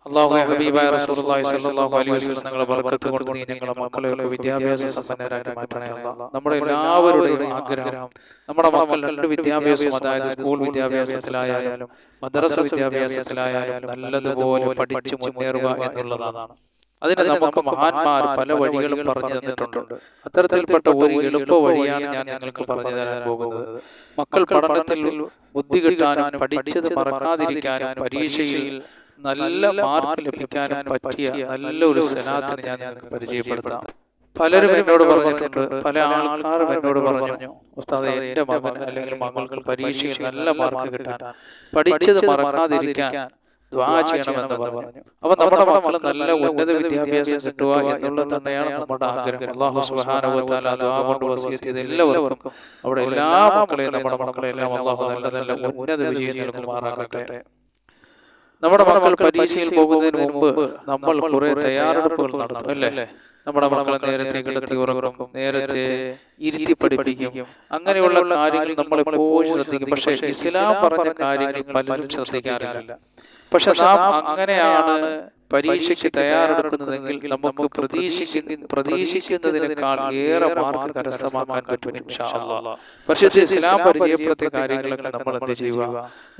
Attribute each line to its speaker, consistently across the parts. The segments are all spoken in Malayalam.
Speaker 1: അല്ലാഹുവേ, ഹബീബായ റസൂലുള്ളാഹി സ്വല്ലല്ലാഹു അലൈഹി വസല്ലം തങ്ങളുടെ ബർക്കത്ത് കൊണ്ട് നീ ഞങ്ങളുടെ മക്കളെയൊക്കെ വിദ്യാഭ്യാസ സമ്പന്നരാക്കി മാറ്റണേ അല്ലാഹ്. നമ്മുടെ എല്ലാവരുടെയും ആഗ്രഹം നമ്മുടെ മക്കൾ രണ്ട് വിദ്യാഭ്യാസം, അതായത് സ്കൂൾ വിദ്യാഭ്യാസത്തിലായാലും മദ്രസ വിദ്യാഭ്യാസത്തിലായാലും നല്ലതുപോലെ പഠിച്ചു മുന്നേറുക എന്നുള്ളതാണ്. അതിന് നമുക്ക് മഹാന്മാർ പല വഴികളും പറഞ്ഞു തന്നിട്ടുണ്ട്. അത്തരത്തിൽപ്പെട്ട ഒരു എളുപ്പ വഴിയാണ് ഞാൻ നിങ്ങൾക്ക് പറഞ്ഞു തരാൻ പോകുന്നത്. മക്കൾ പഠനത്തിൽ ബുദ്ധി കിട്ടാനും പഠിച്ചത് മറക്കാതിരിക്കാനും പരീക്ഷയിൽ നല്ല മാർക്ക് ലഭിക്കാനും പറ്റിയ നല്ലൊരു സലാത്തിന് ഞാൻ നിങ്ങൾക്ക് പരിചയപ്പെടുത്താം. പലരും എന്നോട് പറഞ്ഞിട്ടുണ്ട്, പല ആൾക്കാരും എന്നോട് പറഞ്ഞു, ഉസ്താദേ, എൻ്റെ മകൻ അല്ലെങ്കിൽ മകൾക്ക് പരീക്ഷയിൽ നല്ല മാർക്ക് കിട്ടാൻ പഠിച്ചത് മറക്കാതിരിക്കാൻ ദുആ ചെയ്യണമെന്ന് പറഞ്ഞു. അപ്പൊ നമ്മുടെ മക്കൾ നല്ല ഉന്നത വിദ്യാഭ്യാസം കിട്ടുക എന്നുള്ളത് തന്നെയാണ് നമ്മുടെ ആഗ്രഹം. അല്ലാഹു സുബ്ഹാനഹു വ തആല ദുആ കൊണ്ട് വസിയത്ത് ചെയ്ത എല്ലാവർക്കും അവിടെ എല്ലാ മക്കളെയും നമ്മുടെ മക്കളെല്ലാം അല്ലാഹു നല്ല നല്ല ഉന്നത വിജയം നൽകുമാറാകട്ടെ. നമ്മുടെ മക്കൾ പരീക്ഷയിൽ പോകുന്നതിന് മുമ്പ് നമ്മൾ കുറെ തയ്യാറെടുപ്പുകൾ നടത്തും, അല്ലേ? നമ്മുടെ മക്കളെ നേരത്തെ കിടത്തി ഉറക്കും, നേരത്തെ ഇരുത്തി പഠിപ്പിക്കും. അങ്ങനെയുള്ള കാര്യങ്ങൾ നമ്മൾ എപ്പോഴും ശ്രദ്ധിക്കും. പക്ഷേ ഇസ്ലാം പറഞ്ഞ കാര്യങ്ങൾ പലരും ശ്രദ്ധിക്കാറില്ല. പക്ഷെ നാം അങ്ങനെയാണ് പരീക്ഷയ്ക്ക് തയ്യാറെടുക്കുന്നതെങ്കിൽ നമുക്ക് പ്രതീക്ഷിക്കുന്നതിനേക്കാൾ ഏറെ മാർക്ക് കരസ്ഥമാക്കാൻ പറ്റും ഇൻഷാ അല്ലാഹ്. പക്ഷേ ഇസ്ലാം പരിചയപ്പെടുത്തിയ കാര്യങ്ങളൊക്കെ നമ്മൾ എന്ത് ചെയ്യുക?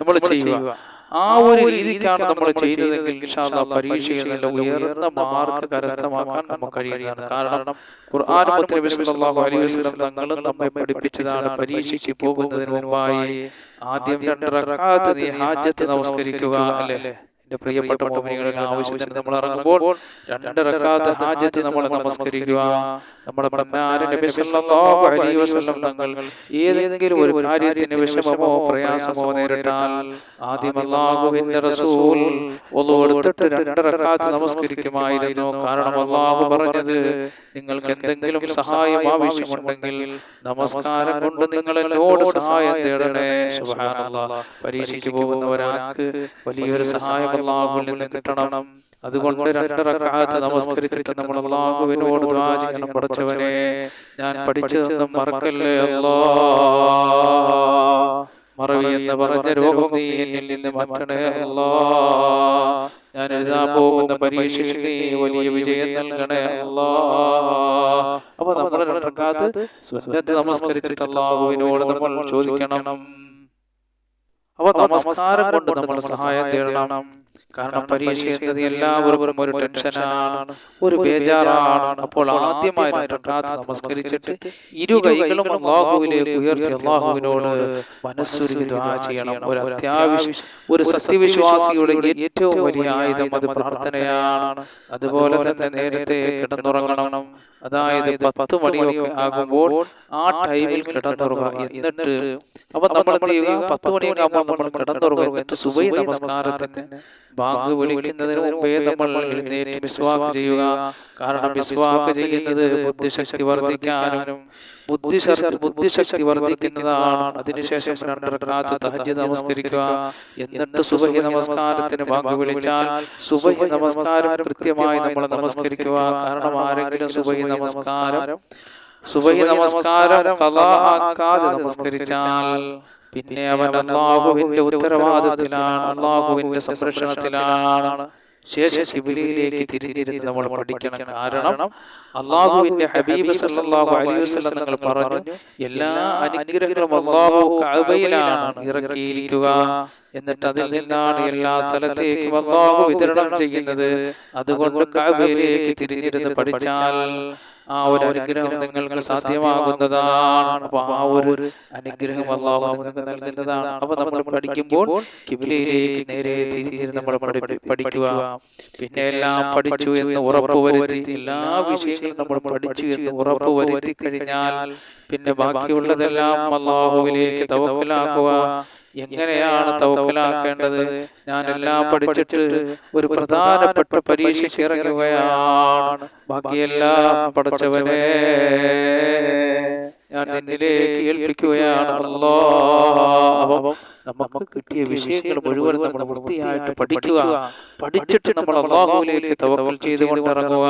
Speaker 1: നമ്മൾ ചെയ്യുക. ആ ഒരു രീതിക്കാണ് നമ്മൾ ചെയ്യുന്നതെങ്കിൽ ഇൻഷാ അല്ലാഹ് പരീക്ഷയിൽ നല്ല ഉയർന്ന മാർക്ക് കരസ്ഥമാക്കാൻ നമുക്ക് കഴിയുന്നതാണ്. കാരണം ഖുർആൻ നബി സല്ലല്ലാഹു അലൈഹി വസല്ലം തങ്ങൾ നമ്മെ പഠിപ്പിച്ചതാണ്, പരീക്ഷയ്ക്ക് പോകുന്നതിന് മുമ്പായി ആദ്യം 2 റക്അത്ത് നീ ഹാജത്ത് നമസ്കരിക്കുക, അല്ലേ? എന്റെ പ്രിയപ്പെട്ട മുഅ്മിനീങ്ങളുടെ ആവശ്യത്തിന് നമ്മൾ ഇറങ്ങുമ്പോൾ 2 റക്അത്ത് ഹാജത്ത് നമ്മൾ നമസ്കരിക്കുക. നമ്മുടെ പ്രധാന നബി സല്ലല്ലാഹു അലൈഹി വസല്ലം തങ്ങൾ ഏതെങ്കിലും ഒരു കാര്യത്തിന് വിഷമമോ പ്രയാസമോ നേരിട്ടാൽ ആദ്യം അല്ലാഹുവിന്റെ റസൂൽ wudu എടുത്തിട്ട് 2 റക്അത്ത് നമസ്കരിക്കുമായിരുന്നു. കാരണം അല്ലാഹു പറഞ്ഞത്, നിങ്ങൾക്ക് എന്തെങ്കിലും സഹായം ആവശ്യമുണ്ടെങ്കിൽ നമസ്കാരം കൊണ്ട് നിങ്ങൾ എന്നോട് സഹായം തേടണേ. സുബ്ഹാനല്ലാഹ്. പരീക്ഷയ്ക്ക് പോകുന്ന ഒരാൾക്ക് വലിയൊരു സഹായം അല്ലാഹുവിൽ നിന്ന് കിട്ടണം. അതുകൊണ്ട് 2 റക്അത്ത് നമസ്കരിച്ചിട്ട് നമ്മൾ അല്ലാഹുവിനോട് ദുആ ചെയ്യണം, പഠിച്ചവനെ, ഞാൻ പഠിച്ചതൊന്നും മറക്കല്ലേ അല്ലാഹ്. മറവി എന്ന് പറഞ്ഞ രോഗം നീ എന്നിൽ നിന്ന് മാറ്റണേ അല്ലാഹ്. ഞാൻ എഴുതാൻ പോകുന്ന പരീക്ഷയിൽ നീ വലിയ വിജയം നൽകണേ അല്ലാഹ്. അപ്പൊ നമ്മൾ 2 റക്അത്ത് സുന്നത്ത് നമസ്കരിച്ചിട്ട് അല്ലാഹുവിനോട് നമ്മൾ ചോദിക്കണം. അപ്പൊ നമസ്കാരം കൊണ്ട് നമ്മൾ സഹായം തേടണം. കാരണം പരീക്ഷ എന്നത് എല്ലാവർക്കും ഒരു ടെൻഷനാണ്, ഒരു ബേജാറാണ്. അപ്പോൾ ആദ്യമായി 2 റക്അത്ത് നമസ്കരിച്ചിട്ട് ഇരു കൈകളും അല്ലാഹുവിലേക്ക് ഉയർത്തി അല്ലാഹുവിനോട് മനസ്സുരുകി ദുആ ചെയ്യണം. ഒരു സത്യവിശ്വാസിയുടെ ഏറ്റവും വലിയ ആയുധം അത് പ്രാർത്ഥനയാണ്. അതുപോലെ തന്നെ നേരത്തെ കിടന്നുറങ്ങണം. അതായത് 10 മണിയൊക്കെ ആകുമ്പോൾ ആ ടൈമിൽ കിടന്നുറങ്ങുക. എന്നിട്ട് അപ്പൊ നമ്മൾ എന്ത് ചെയ്യുക? 10 മണിയൊക്കെ ആകുമ്പോൾ നമ്മൾ കിടന്നുറങ്ങുക. എന്നിട്ട് സുബഹി നമസ്കാരത്തിന് ബാങ്ക് വിളിക്കുന്നതിന് മുമ്പേ നമ്മൾ എഴുന്നേറ്റ് മിസ്വാക്ക് ചെയ്യുക. കാരണം മിസ്വാക്ക് ചെയ്യുന്നത് ബുദ്ധിശക്തി വർദ്ധിക്കാനും ബുദ്ധിശക്തി വർദ്ധിക്കുന്നതാണ്. അതിനുശേഷം 2 റക്അത്ത് തഹജ്ജുദ് നമസ്കരിക്കുക. എന്നിട്ട് സുബഹി നമസ്കാരത്തിന് ബാങ്ക് വിളിച്ചാൽ സുബഹി നമസ്കാരം കൃത്യമായി നമ്മൾ നമസ്കരിക്കുക. കാരണം ആരെങ്കിലും സുബഹി നമസ്കാരം ഖളാ ആക്കാതെ നമസ്കരിച്ചാൽ പിന്നെ അവൻ അല്ലാഹുവിന്റെ ഉത്തരവാദിത്തത്തിലാണ്, അല്ലാഹുവിന്റെ സംരക്ഷണത്തിലാണ്. ശേഷം ഖിബ്ലയിലേക്ക് തിരിഞ്ഞിരുന്ന് നമ്മൾ പഠിക്കണം. കാരണം അല്ലാഹുവിന്റെ ഹബീബ് സല്ലല്ലാഹു അലൈഹി വസല്ലം തങ്ങൾ പറഞ്ഞു, എല്ലാ അനുഗ്രഹങ്ങളും അല്ലാഹു കഅബയിലാണ് ഇറക്കിയിരിക്കുക. എന്നിട്ട് അതിൽ നിന്നാണ് എല്ലാ സ്ഥലത്തേക്കും അല്ലാഹു വിതരണം ചെയ്യുന്നത്. അതുകൊണ്ട് കഅബയിലേക്ക് തിരിഞ്ഞിരുന്ന് പഠിച്ചാൽ ആ ഒരു അനുഗ്രഹം നിങ്ങൾക്ക് സാധ്യമാകുന്നതാണ്. അപ്പൊ ആ ഒരു അനുഗ്രഹം അല്ലാഹു നിങ്ങൾക്ക് നൽകുന്നതാണ്. അപ്പൊ നമ്മൾ പഠിക്കുമ്പോൾ ഖിബ്ലയിലേക്ക് നേരെ തിരിഞ്ഞിരുന്ന് നമ്മൾ പഠിക്കുക. പിന്നെ എല്ലാം പഠിച്ചു എന്ന് ഉറപ്പുവരുത്തി, എല്ലാ വിഷയങ്ങളും നമ്മൾ പഠിച്ചു എന്ന് ഉറപ്പുവരുത്തി കഴിഞ്ഞാൽ പിന്നെ ബാക്കിയുള്ളതെല്ലാം അല്ലാഹുവിലേക്ക് തവക്കലാക്കുക. എങ്ങനെയാണ് തവക്കലാക്കേണ്ടത്? ഞാൻ എല്ലാം പഠിച്ചിട്ട് ഒരു പ്രധാനപ്പെട്ട പരീക്ഷയ്ക്ക് ഇറങ്ങുകയാണ്, ബാക്കിയെല്ലാം പഠിച്ചവനെ ഞാൻ നിന്നിലേക്ക് ഏൽപ്പിക്കുകയാണ് അല്ലാഹ്. നമുക്ക് കിട്ടിയ വിഷയങ്ങൾ മുഴുവൻ നമ്മൾ വൃത്തിയായിട്ട് പഠിക്കുക. പഠിച്ചിട്ട് നമ്മൾ അല്ലാഹുവിലേക്ക് തവക്കൽ ചെയ്തുകൊണ്ട് ഇറങ്ങുക.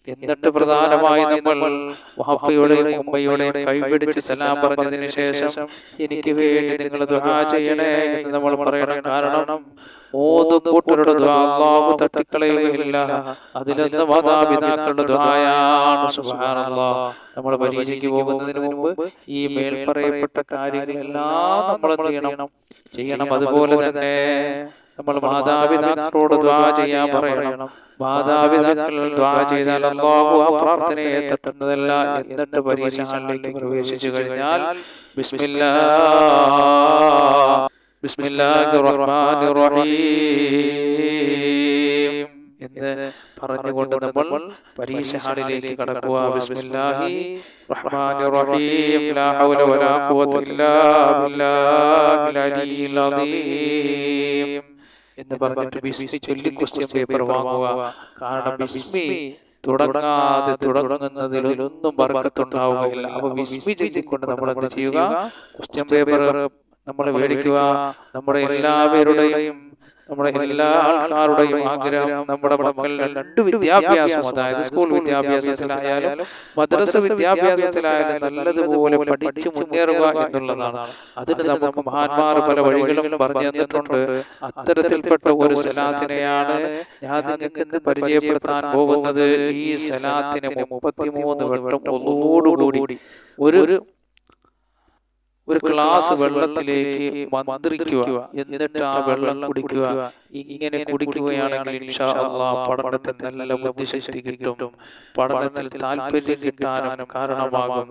Speaker 1: എന്നിട്ട് പ്രധാനമായി നമ്മൾ വാപ്പയുടെയും ഉമ്മയുടെയും കൈപിടിച്ച് സലാം പറഞ്ഞതിന് ശേഷം എനിക്ക് വേണ്ടി നിങ്ങൾ ദുആ ചെയ്യണേ എന്ന് നമ്മൾ പറയണം. കാരണം 3 കൂട്ടരുടെ ദുആ അല്ലാഹു തട്ടിക്കളയുകയില്ല. അതിലൊന്ന് മാതാപിതാക്കളുടെ ദുആയാണ്. സുബ്ഹാനല്ലാഹ്. നമ്മൾ പരീക്ഷയ്ക്ക് പോകുന്നതിന് മുമ്പ് ഈ മേൽ പറയപ്പെട്ട കാര്യങ്ങളെല്ലാം നമ്മൾ ചെയ്യണം. അതുപോലെ തന്നെ നമ്മൾ മാതാപിതാക്കളോട് ദുആ ചെയ്യാൻ പറയണം. മാതാപിതാക്കൾ ദുആ ചെയ്താൽ അല്ലാഹു ആ പ്രാർത്ഥനയെ തട്ടുന്നതല്ല. എന്നിട്ട് പരീക്ഷ ഹാളിലേക്ക് പ്രവേശിച്ചു കഴിഞ്ഞാൽ ബിസ്മില്ലാഹിർ റഹ്മാനിർ റഹീം എന്ന് പറഞ്ഞുകൊണ്ട് നമ്മൾ പരീക്ഷ ഹാളിലേക്ക് കടക്കുക. ബിസ്മില്ലാഹിർ റഹ്മാനിർ റഹീം ലാ ഹൗല വലാ ഖുവത ഇല്ലാ ബില്ലാഹിൽ അലിയിൽ അദീം എന്ന് പറഞ്ഞിട്ട് ബിസ്മി ചൊല്ലി ക്വസ്റ്റ്യൻ പേപ്പർ വാങ്ങുക. കാരണം ബിസ്മി തുടങ്ങാതെ തുടങ്ങുന്നതിലൊന്നും ബർക്കത്തുണ്ടാവുകയില്ല. അപ്പൊ ബിസ്മി ചൊല്ലിക്കൊണ്ട് നമ്മൾ എന്ത് ചെയ്യുക? ക്വസ്റ്റ്യൻ പേപ്പർ നമ്മൾ മേടിക്കുക. നമ്മുടെ എല്ലാവരുടെയും എല്ലാ ആൾക്കാരുടെയും ആഗ്രഹം നമ്മുടെ മക്കൾ 2 വിദ്യാഭ്യാസം, അതായത് സ്കൂൾ വിദ്യാഭ്യാസത്തിലായാലും മദ്രസ വിദ്യാഭ്യാസത്തിലായാലും നല്ലതുപോലെ പഠിച്ചു മുന്നേറുക എന്നുള്ളതാണ്. അതിന് നമുക്ക് മഹാന്മാർ പല വഴികളും പറഞ്ഞു തന്നിട്ടുണ്ട്. അത്തരത്തിൽപ്പെട്ട ഒരു സലാത്തിനെയാണ് ഞാൻ നിങ്ങൾക്ക് ഇന്ന് പരിചയപ്പെടുത്താൻ പോകുന്നത്. ഈ സലാത്തിനെ 33 വട്ടം ഒന്നോടുകൂടി ഒരു ഗ്ലാസ് വെള്ളത്തിലേക്ക് മന്ത്രിക്കുക. എന്നിട്ട് ആ വെള്ളം കുടിക്കുക. ഇങ്ങനെ കുടിക്കുകയാണെങ്കിൽ ഇൻഷാ അല്ലാഹ് പഠനത്തിൽ നല്ല ബുദ്ധിശക്തി കിട്ടും. പഠനത്തിൽ താല്പര്യം കിട്ടാനും കാരണമാകും.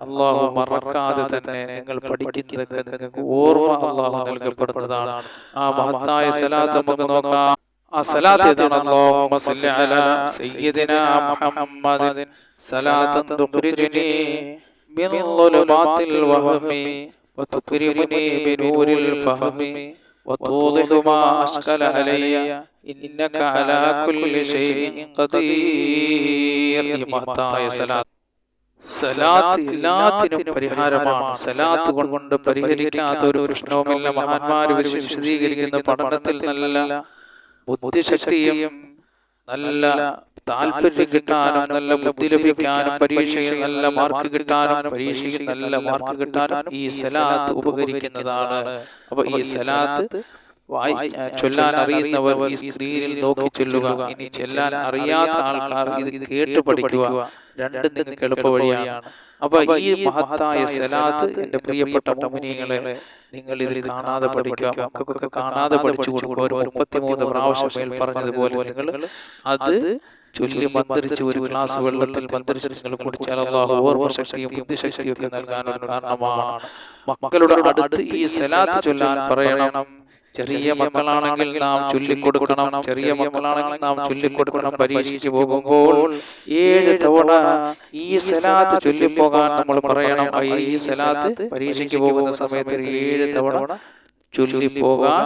Speaker 1: അല്ലാഹു മറക്കാതെ തന്നെ നിങ്ങൾ പഠിക്കുന്നതൊക്കെ നിങ്ങൾക്ക് ഓർമ്മ അല്ലാഹു നൽകപ്പെടുന്നതാണ്. ആ മഹത്തായ സലാത്ത് നമുക്ക് നോക്കാം. ആ സലാത്ത് ഏതാണ്? അല്ലാഹുമ്മ സല്ലി അലാ സയ്യിദിനാ മുഹമ്മദിൻ സലാത്തൻ തുഖ്രിജുനി من ظلمات الوهم وتكرمني بنور الفهم وتوضح ما أشكل علي إنك على كل شيء قدير. മഹത്തായ സലാത്ത് എല്ലാത്തിനും പരിഹാരമാണ്. സലാത്ത് കൊണ്ട് പരിഹരിക്കാത്ത ഒരു പ്രശ്നവുമില്ല. മഹാന്മാർ വിശദീകരിക്കുന്ന പഠനത്തിൽ നല്ല ബുദ്ധിശക്തിയും നല്ല താല്പര്യം കിട്ടാനും നല്ല ബുദ്ധി ലഭിക്കാനും പരീക്ഷയിൽ നല്ല മാർക്ക് കിട്ടാനും ഈ സലാത്ത് ഉപകരിക്കുന്നതാണ്. അപ്പൊ ഈ സലാത്ത് ചൊല്ലാൻ അറിയുന്നവർ ഈ സ്ക്രീനിൽ നോക്കി ചൊല്ലുക. ഇനി ചൊല്ലാൻ അറിയാത്ത ആൾക്കാർ ഇത് കേട്ട് പഠിക്കുക. രണ്ടും നിങ്ങൾക്ക് എളുപ്പ വഴിയാണ്. അപ്പൊ ഈ മഹത്തായ സലാത്ത് എന്റെ പ്രിയപ്പെട്ട മുഅ്മിനീങ്ങളെ നിങ്ങൾ ഇതിൽ കാണാതെ പഠിക്കുക. മക്കൾക്കൊക്കെ കാണാതെ പഠിച്ചു കൊടുക്കുക. ഒരു 33 പ്രാവശ്യം മേൽ പറഞ്ഞതുപോലെ നിങ്ങൾ അത് ചൊല്ലി മന്ത്രിച്ച് ഒരു ഗ്ലാസ് വെള്ളത്തിൽ മന്ത്രിച്ച് നിങ്ങൾ കുടിച്ചാൽ അല്ലാഹു ഓർമ്മശക്തിയും ബുദ്ധിശക്തിയും ഒക്കെ നൽകാനൊരു കാരണമാണ്. മക്കളുടെ അടുത്ത് ഈ സലാത്ത് ചൊല്ലാൻ പറയണം. ചെറിയ മക്കളാണെങ്കിൽ നാം ചൊല്ലിക്കൊടുക്കണം. പരീക്ഷയ്ക്ക് പോകുമ്പോൾ 7 തവണ ഈ സലാത്ത് ചൊല്ലിപ്പോകാൻ നമ്മൾ പറയണം. ഈ സലാത്ത് പരീക്ഷയ്ക്ക് പോകുന്ന സമയത്ത് 7 തവണ ചൊല്ലിപ്പോകാൻ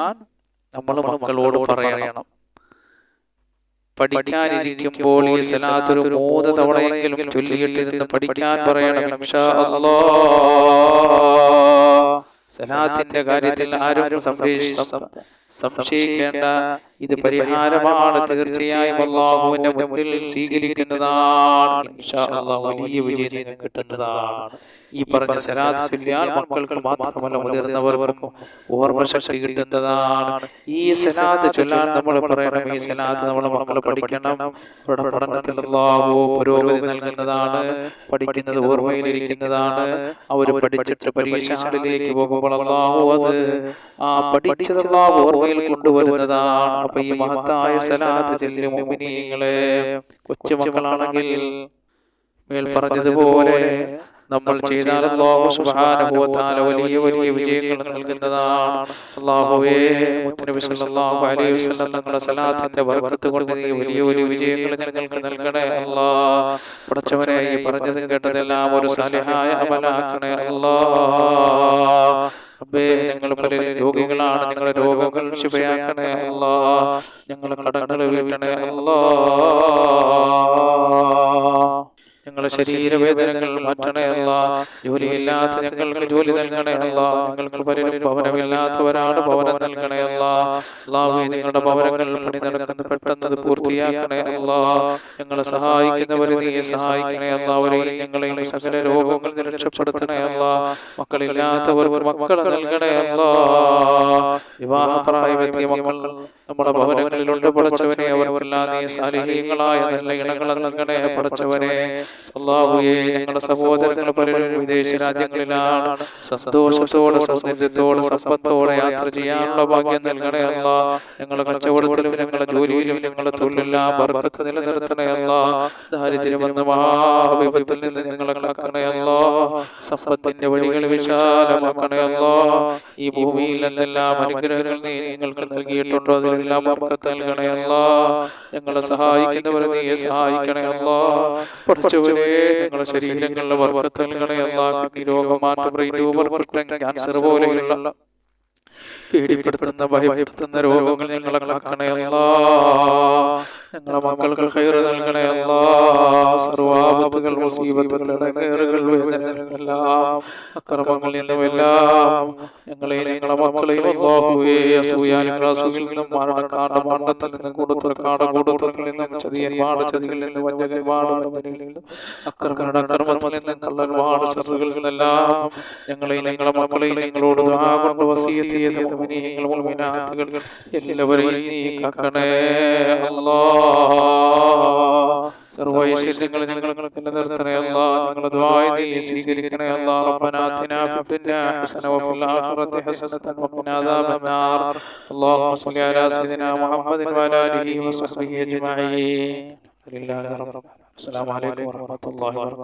Speaker 1: നമ്മൾ മക്കളോട് പറയണം. പഠിക്കാനിരിക്കുമ്പോൾ ഈ സലാത്ത് ഒരു 3 തവണയെങ്കിലും ചൊല്ലിയിട്ടിരുന്ന് പഠിക്കാൻ പറയണം. ഇൻഷാ അല്ലാഹ് സലാത്തിന്റെ കാര്യത്തിൽ ആരും സംശയിക്കേണ്ട. ഇത് പരിഹാരമാണ്. തീർച്ചയായും അല്ലാഹുവിന്റെ മുന്നിൽ സ്വീകരിക്കുന്നതാണ്. ഇൻഷാ അല്ലാഹ് വലിയ വിജയം നിങ്ങൾക്ക് കിട്ടുന്നതാണ്. ഈ പറഞ്ഞ സലാത്ത് ചൊല്ലിയാൽ മക്കൾക്ക് മാത്രമല്ല മുതിർന്നവർക്കും ഓർമ്മശക്തി കിട്ടുന്നതാണ്. ഈ സലാത്ത് ചൊല്ലാൻ നമ്മൾ പറയണം. ഈ സലാത്ത് നമ്മുടെ മക്കൾ പഠിക്കണം. പഠനത്തിൽ അല്ലാഹു പുരോഗതി നൽകുന്നതാണ്. പഠിക്കുന്നത് ഓർമ്മയിലിരിക്കുന്നതാണ്. അവർ പഠിച്ചിട്ട് പരീക്ഷ ഹാളിലേക്ക് പോകുമ്പോൾ അല്ലാഹു അത് പഠിച്ചത് അല്ലാഹു ഓർമ്മയിൽ കൊണ്ടുവരുന്നതാണ്. അപ്പൊ ഈ മഹത്തായ സലാത്ത് ചൊല്ലി മുഅ്മിനീങ്ങളെ, കൊച്ചുമക്കളാണെങ്കിൽ മേൽ പറഞ്ഞതുപോലെ നമ്മൾ ചെയ്താൽ അല്ലാഹു സുബ്ഹാനഹു വ തആല വലിയ വിജയങ്ങൾ നൽകുന്നതാണ്. അല്ലാഹുവേ, മുത്തനബി സല്ലല്ലാഹു അലൈഹി വസല്ലം തങ്ങളുടെ സലാത്തിന്റെ ബർക്കത്ത് കൊണ്ട് നീ വലിയ വിജയങ്ങൾ ഞങ്ങൾക്ക് നൽകണേ അല്ലാഹ്. പടച്ചവനെ, ഈ പറഞ്ഞതും കേട്ടതെല്ലാം ഒരു സാലിഹായ അമലാക്കണേ അല്ലാഹ്. റബ്ബേ, ഞങ്ങൾ പലരും രോഗികളാണ്. ഞങ്ങളുടെ രോഗങ്ങൾ ശിഫയാക്കണേ അല്ലാഹ്. ഞങ്ങളുടെ കടങ്ങൾ വീട്ടണേ അല്ലാഹ്. ഞങ്ങളുടെ ശരീരവേദനകൾ മാറ്റണേ അല്ല. ജോലിയില്ലാത്ത ഞങ്ങൾക്ക് ജോലി നൽകണേ അല്ല. ഞങ്ങൾക്ക് പലരും ഭവനമില്ലാത്തവരാണ്, ഭവനം നൽകണേ അല്ല. അല്ലാഹുവേ, നിങ്ങളുടെ ഭവനങ്ങൾ പണി നടക്കുന്നത് പെട്ടെന്ന് പൂർത്തിയാക്കണേ അല്ല. ഞങ്ങളെ സഹായിക്കുന്നവരെ നീ സഹായിക്കണേ അല്ല. അവരെയും ഞങ്ങളെയും സകല രോഗങ്ങളിൽ നിന്ന് രക്ഷപ്പെടുത്തണേ അല്ല. മക്കളില്ലാത്തവർക്ക് മക്കളെ നൽകണേ അല്ല. വിവാഹപ്രായമെത്തിയ മക്കൾ നമ്മുടെ ഭവനങ്ങളിലുണ്ട് പടച്ചവനെ. അവർക്കെല്ലാം നീ സാലിഹീങ്ങളായ നല്ല ഇണകളെ നൽകണേ പടച്ചവനെ. അല്ലാഹുവേ, ഞങ്ങളുടെ സഹോദരങ്ങൾ പലരും വിദേശ രാജ്യങ്ങളിലാണ്. സന്തോഷത്തോടെ, സൗന്ദര്യത്തോടെ, സമ്പത്തോടെ യാത്ര ചെയ്യാനുള്ള ഭാഗ്യം നൽകണേ അല്ല. ഞങ്ങളുടെ കച്ചവടത്തിലും ഞങ്ങളുടെ ജോലിയിലും ഞങ്ങളുടെ തൊഴിലെല്ലാം ബർക്കത്ത് നിലനിർത്തണേ അല്ല. ദാരിദ്ര്യമെന്ന മഹാവിപത്തിൽ നിന്ന് ഞങ്ങളെ കാക്കണേ അല്ല. സമ്പത്തിന്റെ വഴികൾ വിശാലമാക്കണേ അല്ല. ഈ ഭൂമിയിൽ എന്തെല്ലാം അനുഗ്രഹങ്ങൾ നീ ഞങ്ങൾക്ക് നൽകിയിട്ടുണ്ടോ അതിലെല്ലാം ബർക്കത്ത് നൽകണേ അല്ല. ഞങ്ങളെ സഹായിക്കുന്നവരെ നീ സഹായിക്കണേ അല്ല. പഠിച്ചവരെ ഞങ്ങളുടെ ശരീരങ്ങളിലെ ബർക്കത്ത് നൽകണേ അല്ല. കിഡ്നി രോഗം, ബ്രെയിൻ ട്യൂമർ, ക്യാൻസർ പോലെയുള്ള പേടിപ്പെടുത്തുന്ന ഭയപ്പെടുത്തുന്ന രോഗങ്ങൾ ഞങ്ങളെ കാക്കണേ അല്ല. ഞങ്ങളുടെ മക്കൾക്ക് ഖൈർ നൽകണേ അല്ല. സർവ്വാപത്തുകൾ, മുസീബത്തുകൾ, ഇടങ്ങേറുകൾ, വേദനകളെല്ലാം, അക്രമങ്ങളിൽ നിന്നുമെല്ലാം ഞങ്ങളെയും ഞങ്ങളുടെ മക്കളെയും അല്ലാഹുവേ അസൂയാലിൽ നിന്നും മരണത്തിൽ നിന്നും കൂടത്തിൽ നിന്നും ചതിയന്മാരുടെ ചതികളിൽ നിന്നും വഞ്ചകന്മാരുടെ വഞ്ചനയിൽ നിന്നും അക്രമത്തിൽ നിന്നും കള്ളന്മാരുടെ ഷർറുകളിൽ നിന്നെല്ലാം ഞങ്ങളെയും ഞങ്ങളുടെ മക്കളെയും ഞങ്ങളോട് ദുആ കൊണ്ട് വസിയത്ത് ചെയ്ത മുഅ്മിനീങ്ങൾ, മുഅ്മിനാത്തുകൾ എല്ലാവരെയും നീ കാക്കണേ അല്ലാഹ്. സർവ്വ ഐശ്വര്യങ്ങളും ഞങ്ങൾക്ക് നിലനിർത്തണേ അല്ലാ. ഞങ്ങളുടെ ദുആ നീ സ്വീകരിക്കണേ അല്ലാ. റബ്ബനാ ആതിനാ ഫിദ്ദുനിയാ ഹസന വഫിൽ ആഖിറതി ഹസനതൻ വഖിനാ അദാബന്നാർ. അല്ലാഹുമ്മ സ്വല്ലി അലാ സയ്യിദിനാ മുഹമ്മദിൻ വഅലാ ആലിഹി വസഹ്ബിഹി അജ്മഈൻ. അസ്സലാമു അലൈക്കും വറഹ്മത്തുള്ളാഹി വബറകാതുഹു.